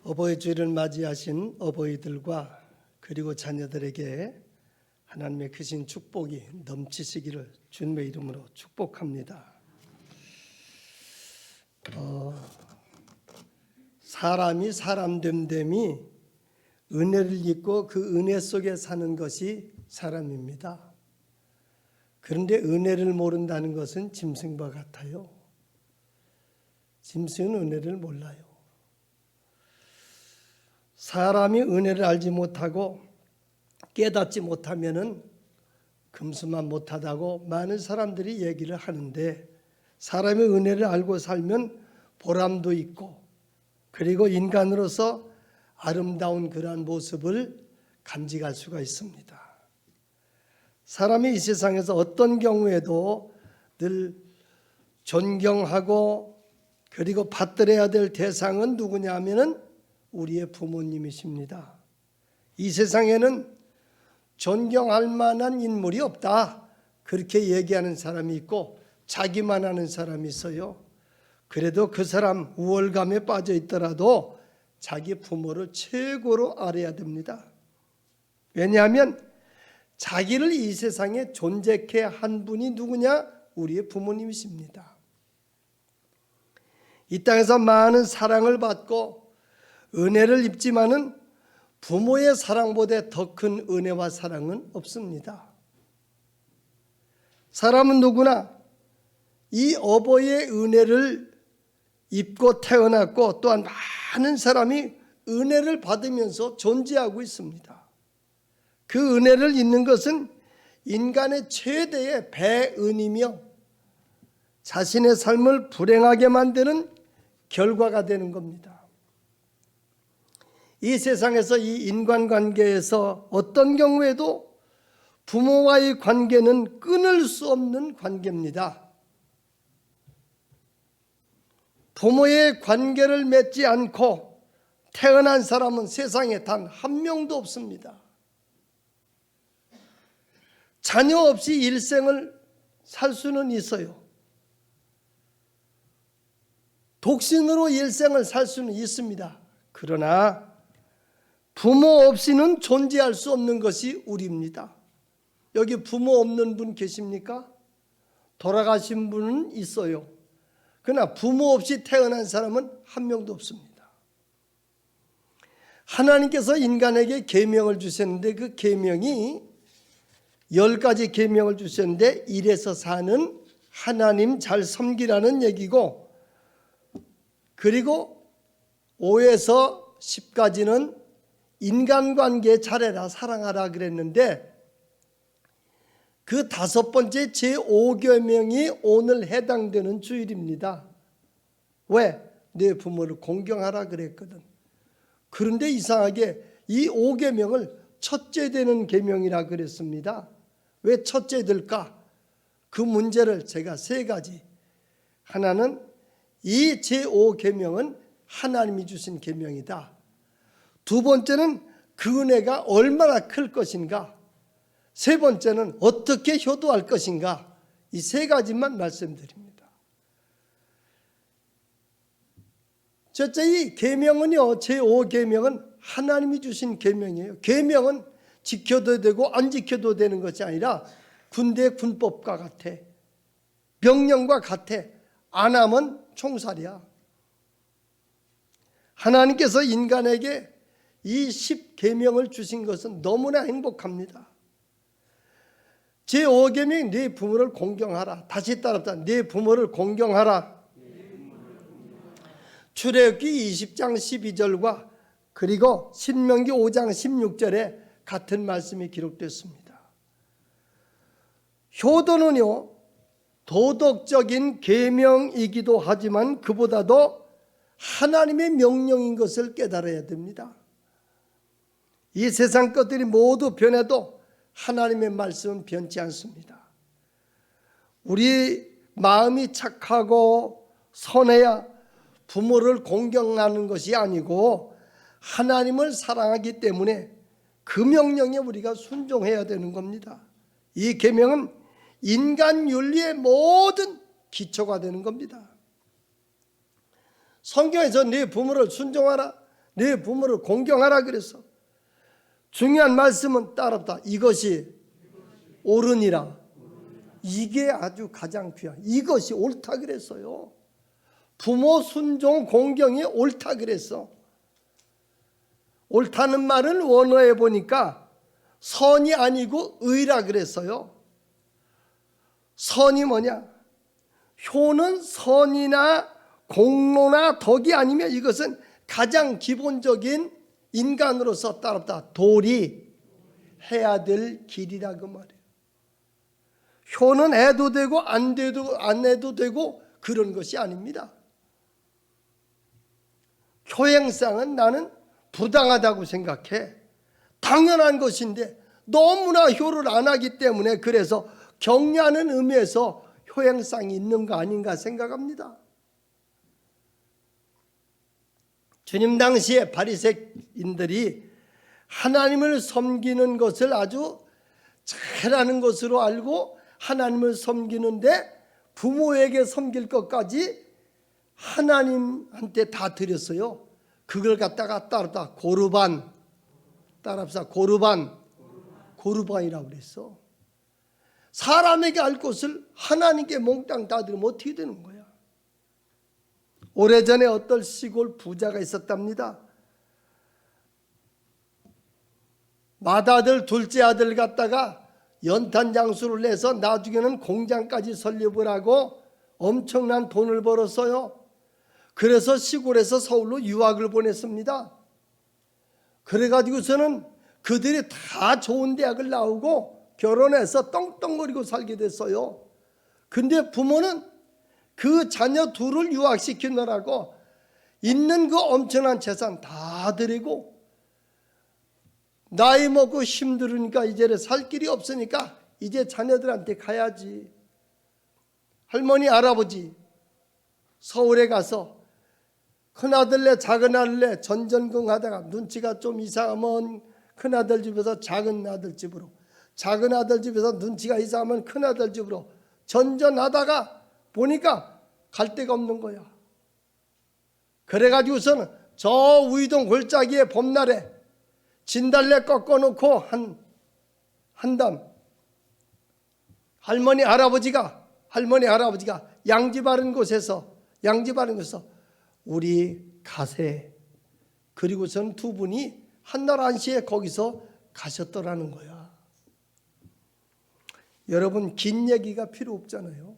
어버이 주일을 맞이하신 어버이들과 그리고 자녀들에게 하나님의 크신 축복이 넘치시기를 주님의 이름으로 축복합니다. 사람이 사람 됨됨이 은혜를 입고 그 은혜 속에 사는 것이 사람입니다. 그런데 은혜를 모른다는 것은 짐승과 같아요. 짐승은 은혜를 몰라요. 사람이 은혜를 알지 못하고 깨닫지 못하면은 금수만 못하다고 많은 사람들이 얘기를 하는데, 사람이 은혜를 알고 살면 보람도 있고 그리고 인간으로서 아름다운 그러한 모습을 간직할 수가 있습니다. 사람이 이 세상에서 어떤 경우에도 늘 존경하고 그리고 받들어야 될 대상은 누구냐 하면은 우리의 부모님이십니다. 이 세상에는 존경할 만한 인물이 없다, 그렇게 얘기하는 사람이 있고 자기만 하는 사람이 있어요. 그래도 그 사람 우월감에 빠져 있더라도 자기 부모를 최고로 알아야 됩니다. 왜냐하면 자기를 이 세상에 존재케 한 분이 누구냐? 우리의 부모님이십니다. 이 땅에서 많은 사랑을 받고 은혜를 입지만은 부모의 사랑보다 더 큰 은혜와 사랑은 없습니다. 사람은 누구나 이 어버이의 은혜를 입고 태어났고, 또한 많은 사람이 은혜를 받으면서 존재하고 있습니다. 그 은혜를 잊는 것은 인간의 최대의 배은이며 자신의 삶을 불행하게 만드는 결과가 되는 겁니다. 이 세상에서 이 인간관계에서 어떤 경우에도 부모와의 관계는 끊을 수 없는 관계입니다. 부모의 관계를 맺지 않고 태어난 사람은 세상에 단 한 명도 없습니다. 자녀 없이 일생을 살 수는 있어요. 독신으로 일생을 살 수는 있습니다. 그러나 부모 없이는 존재할 수 없는 것이 우리입니다. 여기 부모 없는 분 계십니까? 돌아가신 분은 있어요. 그러나 부모 없이 태어난 사람은 한 명도 없습니다. 하나님께서 인간에게 계명을 주셨는데, 그 계명이 10가지 계명을 주셨는데 1에서 4는 하나님 잘 섬기라는 얘기고, 그리고 5에서 10까지는 인간관계 잘해라, 사랑하라 그랬는데, 그 5번째 제5계명이 오늘 해당되는 주일입니다. 왜? 내 부모를 공경하라 그랬거든. 그런데 이상하게 이 5계명을 첫째 되는 계명이라 그랬습니다. 왜 첫째 될까? 그 문제를 제가 3가지. 하나는 이 제5계명은 하나님이 주신 계명이다. 두 번째는 그 은혜가 얼마나 클 것인가. 세 번째는 어떻게 효도할 것인가. 이 3가지만 말씀드립니다. 첫째, 이 계명은요, 제5계명은 하나님이 주신 계명이에요. 계명은 지켜도 되고 안 지켜도 되는 것이 아니라 군대 군법과 같아. 명령과 같아. 안 하면 총살이야. 하나님께서 인간에게 이 10계명을 주신 것은 너무나 행복합니다. 제5계명이 네 부모를 공경하라. 다시 따라합시다. 네 부모를 공경하라. 출애굽기 20장 12절과 그리고 신명기 5장 16절에 같은 말씀이 기록됐습니다. 효도는요, 도덕적인 계명이기도 하지만 그보다도 하나님의 명령인 것을 깨달아야 됩니다. 이 세상 것들이 모두 변해도 하나님의 말씀은 변치 않습니다. 우리 마음이 착하고 선해야 부모를 공경하는 것이 아니고 하나님을 사랑하기 때문에 그 명령에 우리가 순종해야 되는 겁니다. 이 계명은 인간 윤리의 모든 기초가 되는 겁니다. 성경에서 네 부모를 순종하라, 네 부모를 공경하라 그랬어. 중요한 말씀은 따랐다. 이것이 옳으니라. 이게 아주 가장 귀한, 이것이 옳다 그랬어요. 부모 순종 공경이 옳다 그랬어. 옳다는 말은 원어에 보니까 선이 아니고 의라 그랬어요. 선이 뭐냐? 효는 선이나 공로나 덕이 아니면 이것은 가장 기본적인 인간으로서 따랐다. 도리 해야 될 길이라 그 말이에요. 효는 해도 되고 안 해도 되고 그런 것이 아닙니다. 효행상은 나는 부당하다고 생각해. 당연한 것인데 너무나 효를 안 하기 때문에 그래서 격려하는 의미에서 효행상이 있는 거 아닌가 생각합니다. 주님 당시에 바리새인들이 하나님을 섬기는 것을 아주 잘하는 것으로 알고 하나님을 섬기는데 부모에게 섬길 것까지 하나님한테 다 드렸어요. 그걸 갖다가 따르다 고르반, 따라합시다. 고르반이라고 그랬어. 사람에게 할 것을 하나님께 몽땅 다 드리면 어떻게 되는 거야? 오래전에 어떤 시골 부자가 있었답니다. 맏아들 둘째 아들 갖다가 연탄 장수를 내서 나중에는 공장까지 설립을 하고 엄청난 돈을 벌었어요. 그래서 시골에서 서울로 유학을 보냈습니다. 그래가지고서는 그들이 다 좋은 대학을 나오고 결혼해서 떵떵거리고 살게 됐어요. 근데 부모는 그 자녀 둘을 유학시키느라고 있는 그 엄청난 재산 다 드리고 나이 먹고 힘들으니까 이제는 살 길이 없으니까 이제 자녀들한테 가야지. 할머니 할아버지 서울에 가서 큰아들네 작은아들네 전전긍하다가 눈치가 좀 이상하면 큰아들 집에서 작은아들 집으로, 작은아들 집에서 눈치가 이상하면 큰아들 집으로 전전하다가 보니까 갈 데가 없는 거야. 그래가지고서는 저 우이동 골짜기에 봄날에 진달래 꺾어놓고 한 담 할머니 할아버지가 양지 바른 곳에서 우리 가세. 그리고선 두 분이 한날 한시에 거기서 가셨더라는 거야. 여러분 긴 얘기가 필요 없잖아요.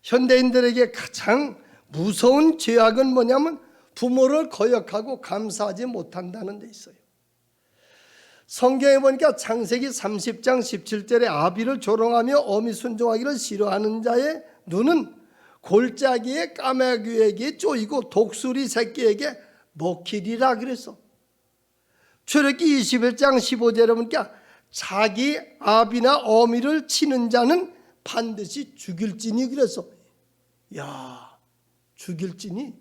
현대인들에게 가장 무서운 죄악은 뭐냐면 부모를 거역하고 감사하지 못한다는 데 있어요. 성경에 보니까 창세기 30장 17절에 아비를 조롱하며 어미 순종하기를 싫어하는 자의 눈은 골짜기에 까마귀에게 쪼이고 독수리 새끼에게 먹히리라 그랬어. 출애굽기 21장 15절에 보니까 자기 아비나 어미를 치는 자는 반드시 죽일지니 그랬어. 야, 죽일지니.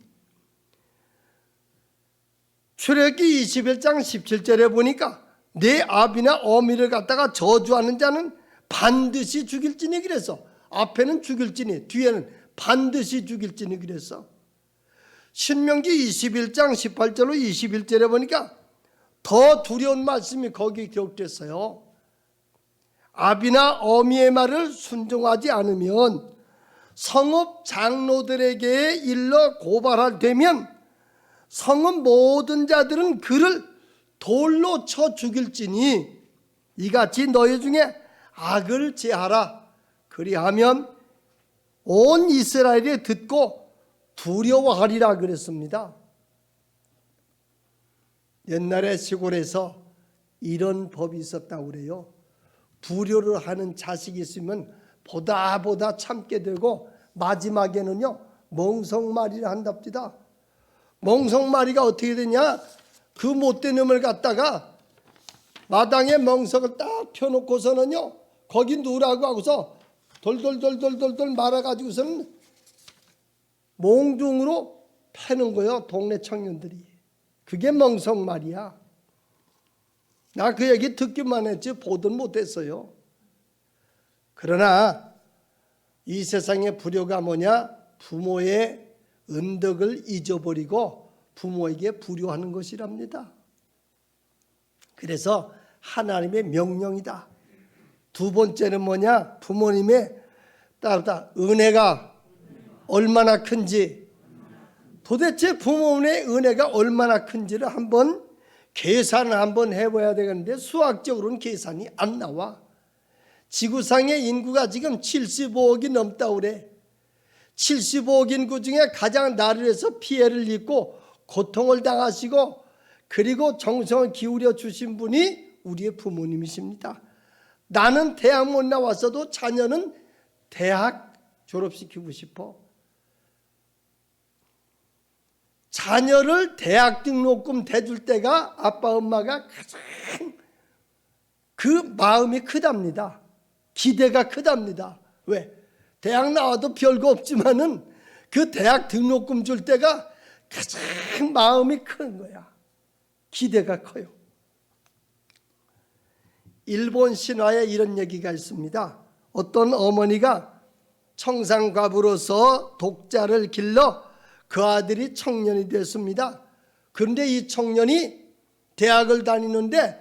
출애굽기 21장 17절에 보니까 내 아비나 어미를 갖다가 저주하는 자는 반드시 죽일지니 그랬어. 앞에는 죽일지니 뒤에는 반드시 죽일지니 그랬어. 신명기 21장 18절로 21절에 보니까 더 두려운 말씀이 거기 기록됐어요. 아비나 어미의 말을 순종하지 않으면 성읍 장로들에게 일러 고발되면 성읍 모든 자들은 그를 돌로 쳐 죽일지니 이같이 너희 중에 악을 제하라. 그리하면 온 이스라엘이 듣고 두려워하리라 그랬습니다. 옛날에 시골에서 이런 법이 있었다고 그래요. 불효를 하는 자식이 있으면 보다 참게 되고 마지막에는요 멍석마리를 한답니다. 멍석마리가 어떻게 되냐? 그 못된 놈을 갖다가 마당에 멍석을 딱 펴놓고서는요 거기 누라고 하고서 돌돌 말아가지고서는 몽둥으로 패는 거예요. 동네 청년들이. 그게 멍석말이야. 나 그 얘기 듣기만 했지 보든 못했어요. 그러나 이 세상의 불효가 뭐냐? 부모의 은덕을 잊어버리고 부모에게 불효하는 것이랍니다. 그래서 하나님의 명령이다. 두 번째는 뭐냐? 부모님의 따르다 은혜가 얼마나 큰지, 도대체 부모님의 은혜가 얼마나 큰지를 한번 계산을 한번 해봐야 되겠는데 수학적으로는 계산이 안 나와. 지구상의 인구가 지금 75억이 넘다고 그래. 75억 인구 중에 가장 나를 위해서 피해를 입고 고통을 당하시고 그리고 정성을 기울여 주신 분이 우리의 부모님이십니다. 나는 대학 못 나왔어도 자녀는 대학 졸업시키고 싶어. 자녀를 대학 등록금 대줄 때가 아빠 엄마가 가장 그 마음이 크답니다. 기대가 크답니다. 왜? 대학 나와도 별거 없지만은 그 대학 등록금 줄 때가 가장 마음이 큰 거야. 기대가 커요. 일본 신화에 이런 얘기가 있습니다. 어떤 어머니가 청산과부로서 독자를 길러 그 아들이 청년이 됐습니다. 그런데 이 청년이 대학을 다니는데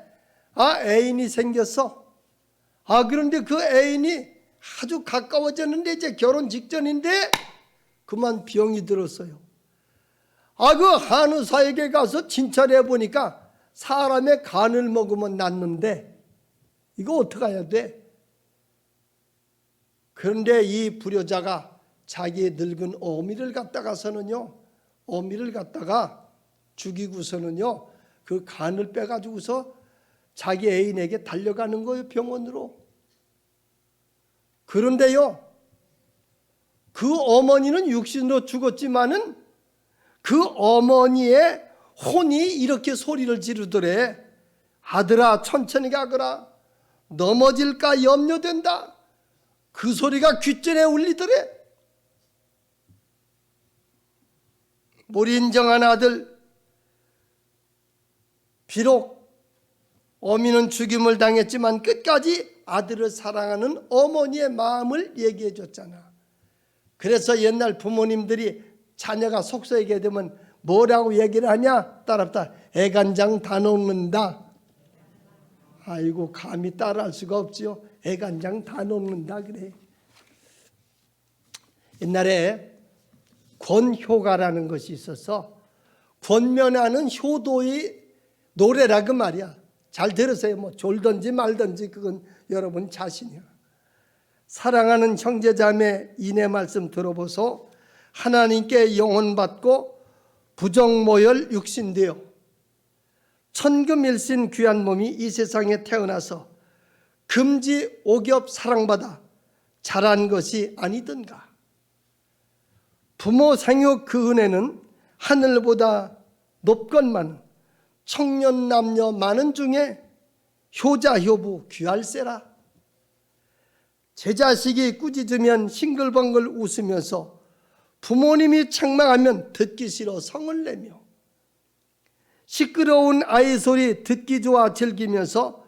애인이 생겼어. 그런데 그 애인이 아주 가까워졌는데 이제 결혼 직전인데 그만 병이 들었어요. 그 한의사에게 가서 진찰해 보니까 사람의 간을 먹으면 낫는데 이거 어떻게 해야 돼? 그런데 이 불효자가 자기의 늙은 어미를 갖다가서는요, 어미를 갖다가 죽이고서는요, 그 간을 빼가지고서 자기 애인에게 달려가는 거예요, 병원으로. 그런데요, 그 어머니는 육신으로 죽었지만은 그 어머니의 혼이 이렇게 소리를 지르더래. 아들아, 천천히 가거라. 넘어질까 염려된다. 그 소리가 귓전에 울리더래. 몰인정한 아들, 비록 어미는 죽임을 당했지만 끝까지 아들을 사랑하는 어머니의 마음을 얘기해 줬잖아. 그래서 옛날 부모님들이 자녀가 속썩이게 되면 뭐라고 얘기를 하냐? 따라붙다. 애간장 다 녹는다. 아이고, 감히 따라할 수가 없지요. 애간장 다 녹는다 그래. 옛날에 권효가라는 것이 있어서 권면하는 효도의 노래라 그 말이야. 잘 들으세요. 뭐 졸든지 말든지 그건 여러분 자신이야. 사랑하는 형제자매 인의 말씀 들어보소. 하나님께 영혼받고 부정모열 육신되어 천금일신 귀한 몸이 이 세상에 태어나서 금지 오겹 사랑받아 자란 것이 아니던가. 부모 생육 그 은혜는 하늘보다 높건만 청년 남녀 많은 중에 효자 효부 귀할세라. 제 자식이 꾸짖으면 싱글벙글 웃으면서 부모님이 책망하면 듣기 싫어 성을 내며 시끄러운 아이 소리 듣기 좋아 즐기면서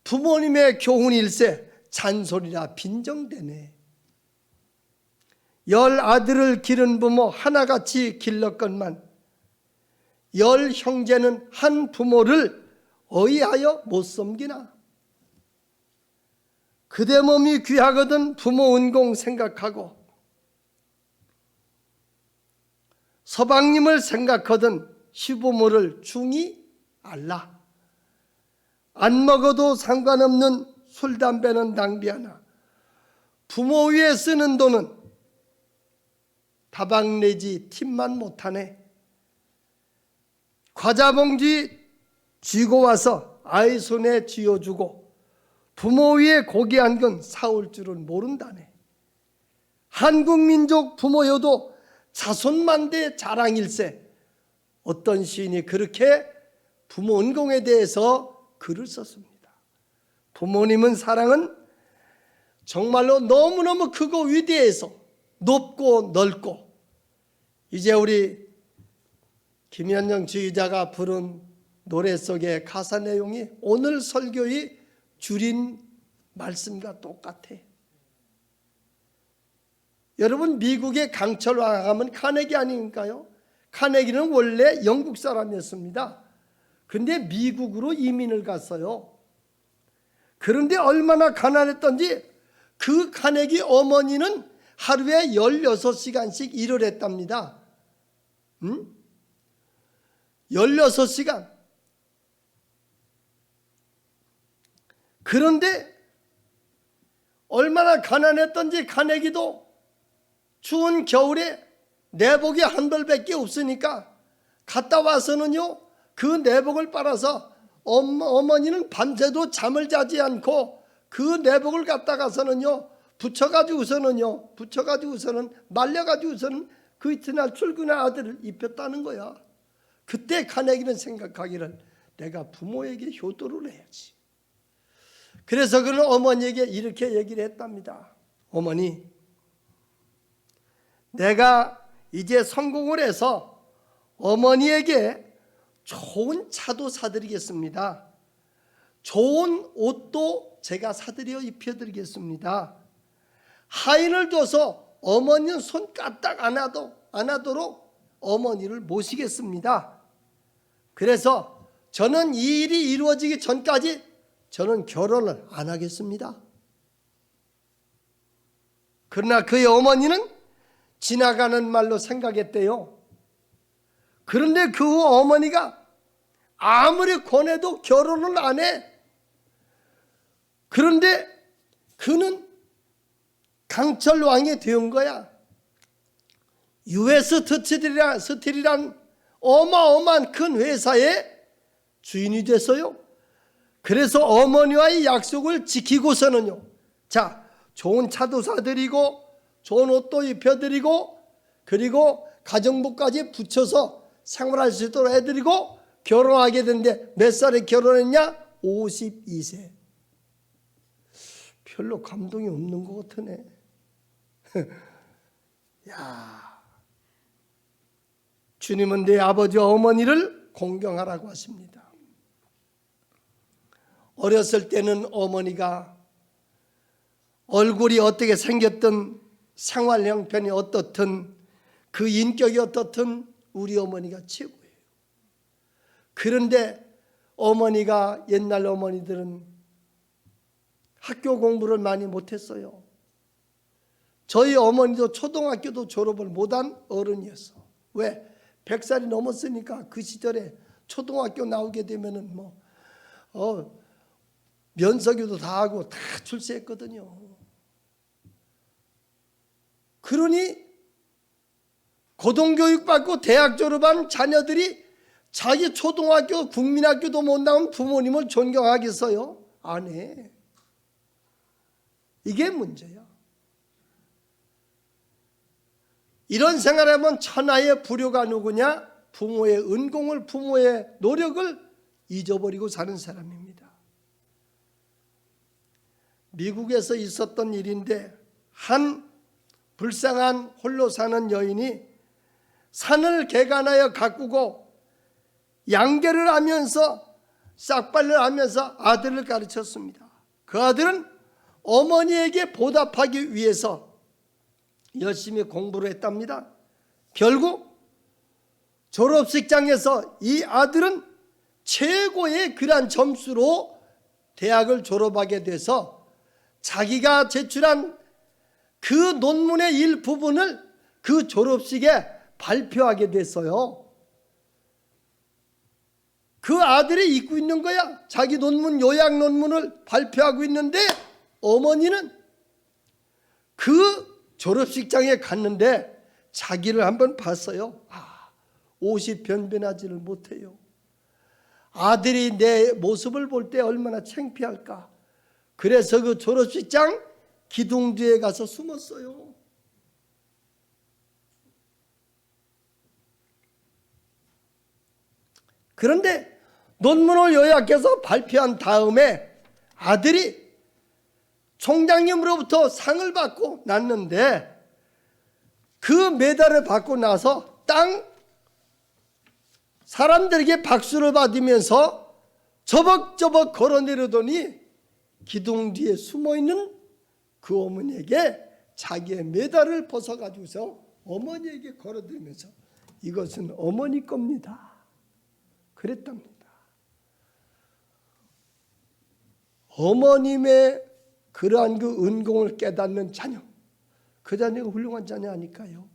부모님의 교훈일세 잔소리라 빈정대네. 열 아들을 기른 부모 하나같이 길렀건만 열 형제는 한 부모를 어이하여 못 섬기나. 그대 몸이 귀하거든 부모 은공 생각하고 서방님을 생각하던 시부모를 중히 알라. 안 먹어도 상관없는 술 담배는 낭비하나 부모 위에 쓰는 돈은 다방 내지 팁만 못하네. 과자 봉지 쥐고 와서 아이 손에 쥐어주고 부모 위에 고기 한 건 사올 줄은 모른다네. 한국민족 부모여도 자손만대 자랑일세. 어떤 시인이 그렇게 부모 은공에 대해서 글을 썼습니다. 부모님은 사랑은 정말로 너무너무 크고 위대해서 높고 넓고, 이제 우리 김현정 지휘자가 부른 노래 속의 가사 내용이 오늘 설교의 줄인 말씀과 똑같아. 여러분, 미국의 강철왕 하면 카네기 아닌가요? 카네기는 원래 영국 사람이었습니다. 근데 미국으로 이민을 갔어요. 그런데 얼마나 가난했던지 그 카네기 어머니는 하루에 16시간씩 일을 했답니다. 16시간. 그런데 얼마나 가난했던지 카네기도 추운 겨울에 내복이 한 벌밖에 없으니까 갔다 와서는요, 그 내복을 빨아서 어머니는 밤새도 잠을 자지 않고 그 내복을 갖다가서는요 붙여가지고서는 말려가지고서는 그 이튿날 출근한 아들을 입혔다는 거야. 그때 카네기는 생각하기를 내가 부모에게 효도를 해야지. 그래서 그는 어머니에게 이렇게 얘기를 했답니다. 어머니, 내가 이제 성공을 해서 어머니에게 좋은 차도 사드리겠습니다. 좋은 옷도 제가 사드려 입혀드리겠습니다. 하인을 둬서 어머니는 손 까딱 안 하도록 어머니를 모시겠습니다. 그래서 저는 이 일이 이루어지기 전까지 저는 결혼을 안 하겠습니다. 그러나 그의 어머니는 지나가는 말로 생각했대요. 그런데 그 어머니가 아무리 권해도 결혼을 안 해. 그런데 그는 강철왕이 된 거야. US 스틸이란 어마어마한 큰 회사의 주인이 됐어요. 그래서 어머니와의 약속을 지키고서는요, 자, 좋은 차도 사드리고 좋은 옷도 입혀드리고 그리고 가정부까지 붙여서 생활할 수 있도록 해드리고 결혼하게 됐는데 몇 살에 결혼했냐? 52세. 별로 감동이 없는 것 같으네. 야, 주님은 내 아버지와 어머니를 공경하라고 하십니다. 어렸을 때는 어머니가 얼굴이 어떻게 생겼든 생활 형편이 어떻든 그 인격이 어떻든 우리 어머니가 최고예요. 그런데 어머니가 옛날 어머니들은 학교 공부를 많이 못했어요. 저희 어머니도 초등학교도 졸업을 못한 어른이었어. 왜? 100살이 넘었으니까 그 시절에 초등학교 나오게 되면은 면서기도 다 하고 다 출세했거든요. 그러니 고등교육 받고 대학 졸업한 자녀들이 자기 초등학교 국민학교도 못 나온 부모님을 존경하겠어요? 안 해. 이게 문제야. 이런 생활하면 천하의 불효가 누구냐? 부모의 은공을, 부모의 노력을 잊어버리고 사는 사람입니다. 미국에서 있었던 일인데 한 불쌍한 홀로 사는 여인이 산을 개간하여 가꾸고 양계를 하면서 싹발을 하면서 아들을 가르쳤습니다. 그 아들은 어머니에게 보답하기 위해서 열심히 공부를 했답니다. 결국 졸업식장에서 이 아들은 최고의 그런 점수로 대학을 졸업하게 돼서 자기가 제출한 그 논문의 일부분을 그 졸업식에 발표하게 됐어요. 그 아들이 읽고 있는 거야. 자기 논문, 요약 논문을 발표하고 있는데 어머니는 그 졸업식장에 갔는데 자기를 한번 봤어요. 옷이 변변하지를 못해요. 아들이 내 모습을 볼 때 얼마나 창피할까. 그래서 그 졸업식장 기둥 뒤에 가서 숨었어요. 그런데 논문을 요약해서 발표한 다음에 아들이 총장님으로부터 상을 받고 났는데 그 메달을 받고 나서 사람들에게 박수를 받으면서 저벅저벅 걸어 내려더니 기둥 뒤에 숨어있는 그 어머니에게 자기의 메달을 벗어가지고서 어머니에게 걸어들면서 이것은 어머니 겁니다. 그랬답니다. 어머님의 그러한 그 은공을 깨닫는 자녀, 그 자녀가 훌륭한 자녀 아닐까요?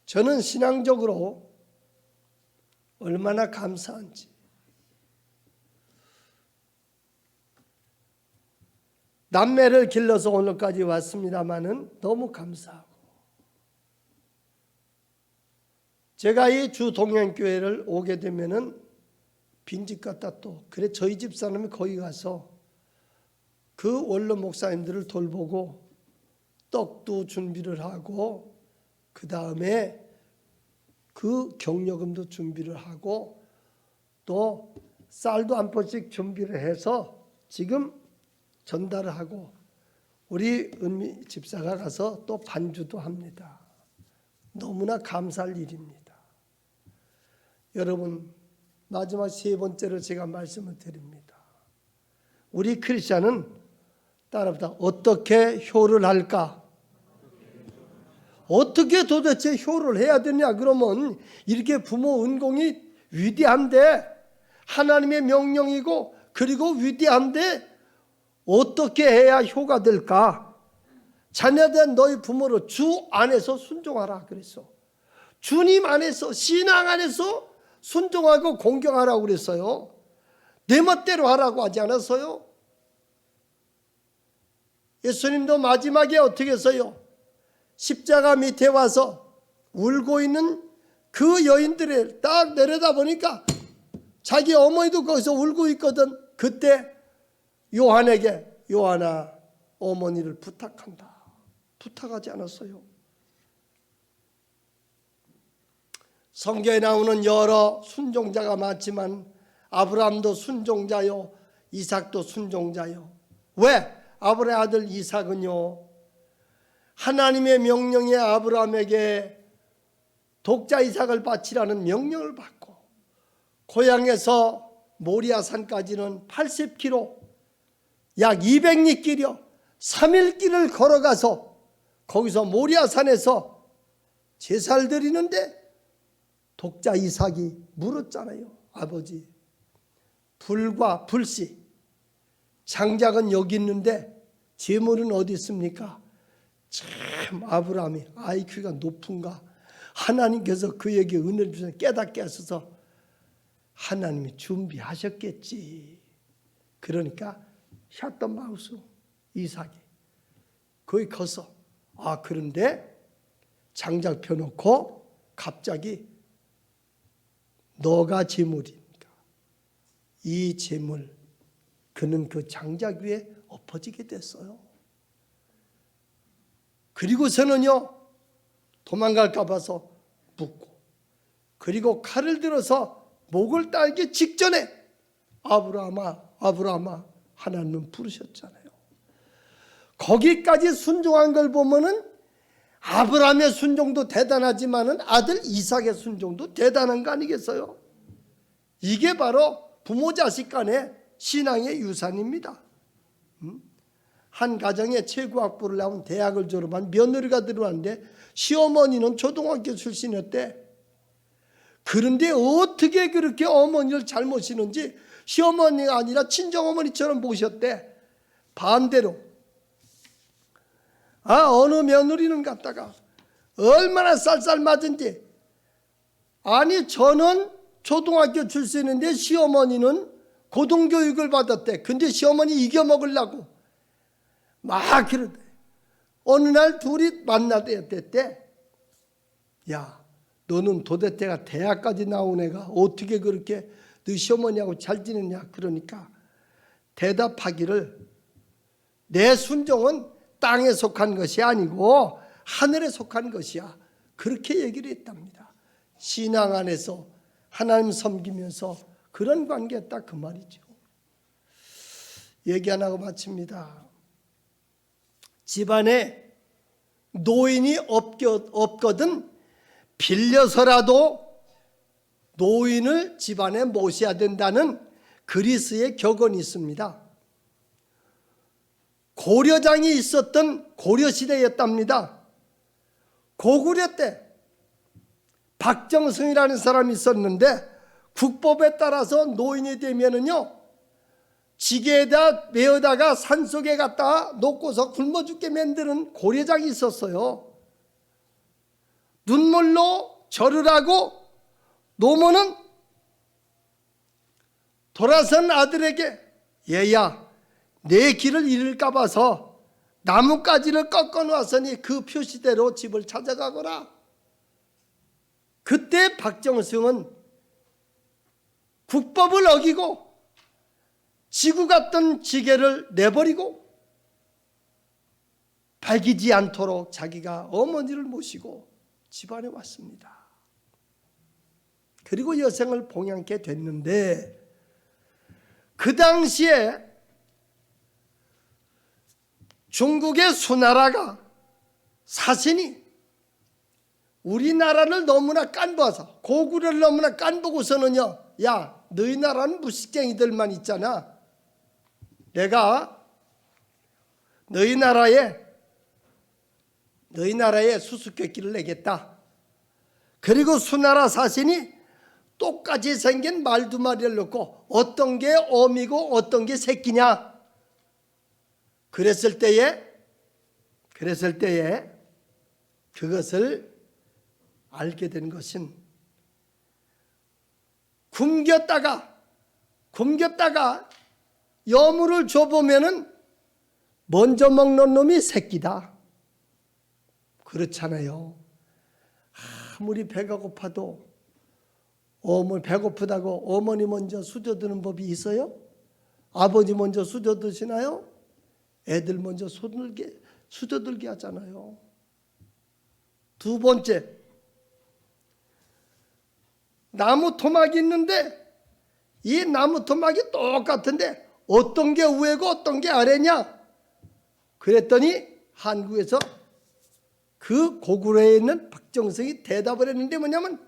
저는 신앙적으로 얼마나 감사한지, 남매를 길러서 오늘까지 왔습니다마는 너무 감사하고, 제가 이 주 동행교회를 오게 되면은 빈집 갖다 또 그래 저희 집 사람이 거기 가서 그 원로 목사님들을 돌보고 떡도 준비를 하고 그 다음에 그 격려금도 준비를 하고 또 쌀도 한 포씩 준비를 해서 지금 전달을 하고 우리 은미 집사가 가서 또 반주도 합니다. 너무나 감사할 일입니다. 여러분, 마지막 세 번째로 제가 말씀을 드립니다. 우리 크리스찬은 따라합니다. 어떻게 효를 할까? 어떻게 도대체 효를 해야 되냐? 그러면 이렇게 부모 은공이 위대한데, 하나님의 명령이고 그리고 위대한데 어떻게 해야 효가 될까? 자녀된 너희 부모를 주 안에서 순종하라 그랬어. 주님 안에서, 신앙 안에서 순종하고 공경하라고 그랬어요. 내 멋대로 하라고 하지 않았어요? 예수님도 마지막에 어떻게 했어요? 십자가 밑에 와서 울고 있는 그 여인들을 딱 내려다 보니까 자기 어머니도 거기서 울고 있거든. 그때 요한에게 요한아 어머니를 부탁한다. 부탁하지 않았어요? 성경에 나오는 여러 순종자가 많지만 아브라함도 순종자요, 이삭도 순종자요. 왜? 아브라함의 아들 이삭은요, 하나님의 명령에 아브라함에게 독자 이삭을 바치라는 명령을 받고 고향에서 모리아산까지는 80km, 약 200리 길이요, 3일 길을 걸어가서 거기서 모리아산에서 제사를 드리는데 독자 이삭이 물었잖아요. 아버지, 불과 불씨, 장작은 여기 있는데 제물은 어디 있습니까? 참 아브라함이 IQ가 높은가? 하나님께서 그에게 은혜를 주셔서 깨닫게 하셔서 하나님이 준비하셨겠지. 그러니까 샷던마우스 이삭이 거기 가서 그런데 장작 펴놓고 갑자기 너가 제물이니까 이 제물, 그는 그 장작 위에 엎어지게 됐어요. 그리고서는요, 도망갈까 봐서 묻고, 그리고 칼을 들어서 목을 따기 직전에 아브라함아 아브라함아 하나님은 부르셨잖아요. 거기까지 순종한 걸 보면은 아브라함의 순종도 대단하지만은 아들 이삭의 순종도 대단한 거 아니겠어요? 이게 바로 부모 자식 간의 신앙의 유산입니다. 한 가정에 최고학부를 나온 대학을 졸업한 며느리가 들어왔는데 시어머니는 초등학교 출신이었대. 그런데 어떻게 그렇게 어머니를 잘 모시는지 시어머니가 아니라 친정어머니처럼 모셨대. 반대로 어느 며느리는 갖다가 얼마나 쌀쌀맞은지, 아니 저는 초등학교 출신인데 시어머니는 고등교육을 받았대. 근데 시어머니 이겨먹으려고 막 그러대. 어느 날 둘이 만나대었대. 야, 너는 도대체가 대학까지 나온 애가 어떻게 그렇게 너 시어머니하고 잘 지냈냐? 그러니까 대답하기를 내 순종은 땅에 속한 것이 아니고 하늘에 속한 것이야. 그렇게 얘기를 했답니다. 신앙 안에서 하나님 섬기면서 그런 관계였다 그 말이죠. 얘기 안 하고 마칩니다. 집안에 노인이 없거든 빌려서라도 노인을 집안에 모셔야 된다는 그리스의 격언이 있습니다. 고려장이 있었던 고려시대였답니다. 고구려 때 박정승이라는 사람이 있었는데 국법에 따라서 노인이 되면은요 지게에다 메어다가 산속에 갖다 놓고서 굶어 죽게 만드는 고려장이 있었어요. 눈물로 절을 하고 노모는 돌아선 아들에게 얘야 내 길을 잃을까 봐서 나뭇가지를 꺾어 놓았으니 그 표시대로 집을 찾아가거라. 그때 박정승은 국법을 어기고 지고 갔던 지게를 내버리고 발기지 않도록 자기가 어머니를 모시고 집안에 왔습니다. 그리고 여생을 봉양케 됐는데 그 당시에 중국의 수나라가 사신이 우리나라를 너무나 깐봐서 고구려를 너무나 깐보고서는요 야 너희 나라는 무식쟁이들만 있잖아. 내가 너희 나라에 수수께끼를 내겠다. 그리고 수나라 사신이 똑같이 생긴 말 두 마리를 놓고 어떤 게 어미고 어떤 게 새끼냐. 그랬을 때에 그것을 알게 된 것은 굶겼다가 여물을 줘보면은 먼저 먹는 놈이 새끼다. 그렇잖아요. 아무리 배가 고파도 배고프다고 어머니 먼저 수저드는 법이 있어요? 아버지 먼저 수저드시나요? 애들 먼저 수저들게 하잖아요. 두 번째, 나무 토막이 있는데 이 나무 토막이 똑같은데 어떤 게 위에고 어떤 게 아래냐? 그랬더니 한국에서 그 고구려에 있는 박정승이 대답을 했는데 뭐냐면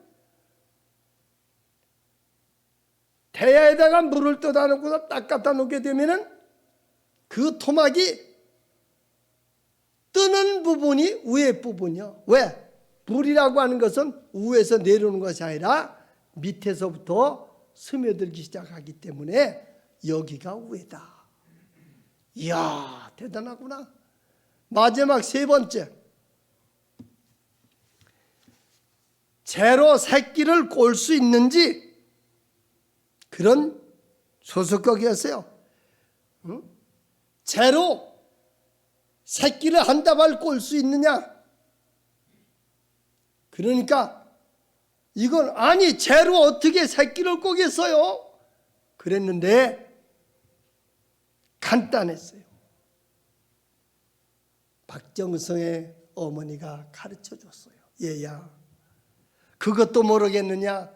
대야에다가 물을 떠다 놓고서 딱 갖다 놓게 되면은 그 토막이 뜨는 부분이 위에 부분이요. 왜? 물이라고 하는 것은 위에서 내려오는 것이 아니라 밑에서부터 스며들기 시작하기 때문에 여기가 위다. 이야 대단하구나. 마지막 세 번째, 재로 새끼를 꼴 수 있는지 그런 소속격이었어요. 재로 새끼를 한 다발 꼴 수 있느냐? 그러니까 이건 아니 재로 어떻게 새끼를 꼬겠어요? 그랬는데 간단했어요. 박정승의 어머니가 가르쳐 줬어요. 얘야 그것도 모르겠느냐?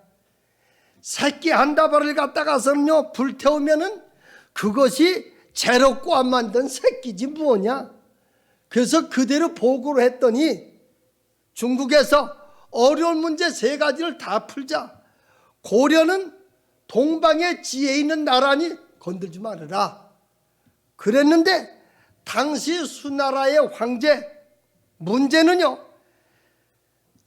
새끼 한 다발을 갖다가서는요 불태우면은 그것이 재로 꼬아 만든 새끼지 뭐냐? 그래서 그대로 보고를 했더니 중국에서 어려운 문제 세 가지를 다 풀자. 고려는 동방의 지혜 있는 나라니 건들지 말아라. 그랬는데 당시 수나라의 황제 문제는요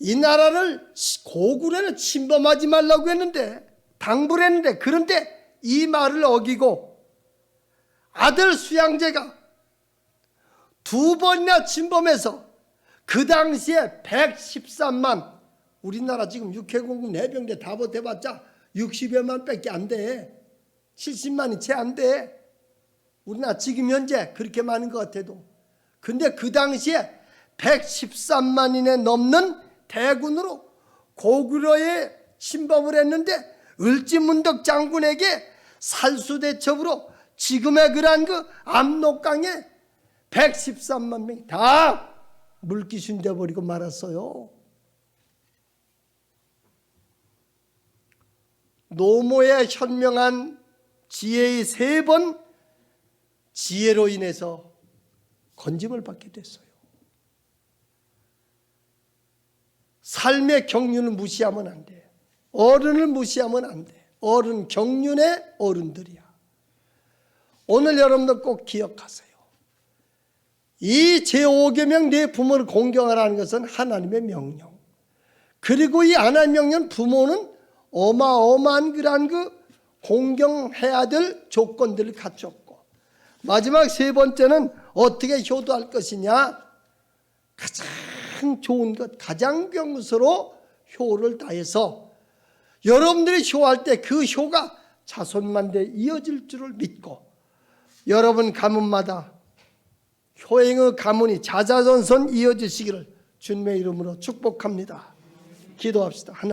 이 나라를 고구려는 침범하지 말라고 했는데 당부를 했는데 그런데 이 말을 어기고 아들 수양제가 두 번이나 침범해서 그 당시에 113만 우리나라 지금 육해공군 해병대 다 버텨봤자 60여만 밖에 안 돼. 70만이 채 안 돼. 우리나라 지금 현재 그렇게 많은 것 같아도. 근데 그 당시에 113만인에 넘는 대군으로 고구려에 침범을 했는데 을지문덕 장군에게 살수대첩으로 지금의 그러한 그 압록강에 113만 명이 다 물귀신 되어버리고 말았어요. 노모의 현명한 지혜의 세 번 지혜로 인해서 건짐을 받게 됐어요. 삶의 경륜을 무시하면 안 돼. 어른을 무시하면 안 돼. 어른 경륜의 어른들이야. 오늘 여러분들 꼭 기억하세요. 이 제5계명 내 부모를 공경하라는 것은 하나님의 명령. 그리고 이 하나님 명령 부모는 어마어마한 그 공경해야 될 조건들을 갖췄고, 마지막 세 번째는 어떻게 효도할 것이냐. 가장 좋은 것, 가장 병수로 효를 다해서 여러분들이 효할 때 그 효가 자손만대 이어질 줄을 믿고, 여러분 가문마다 효행의 가문이 자자손손 이어지시기를 주님의 이름으로 축복합니다. 기도합시다.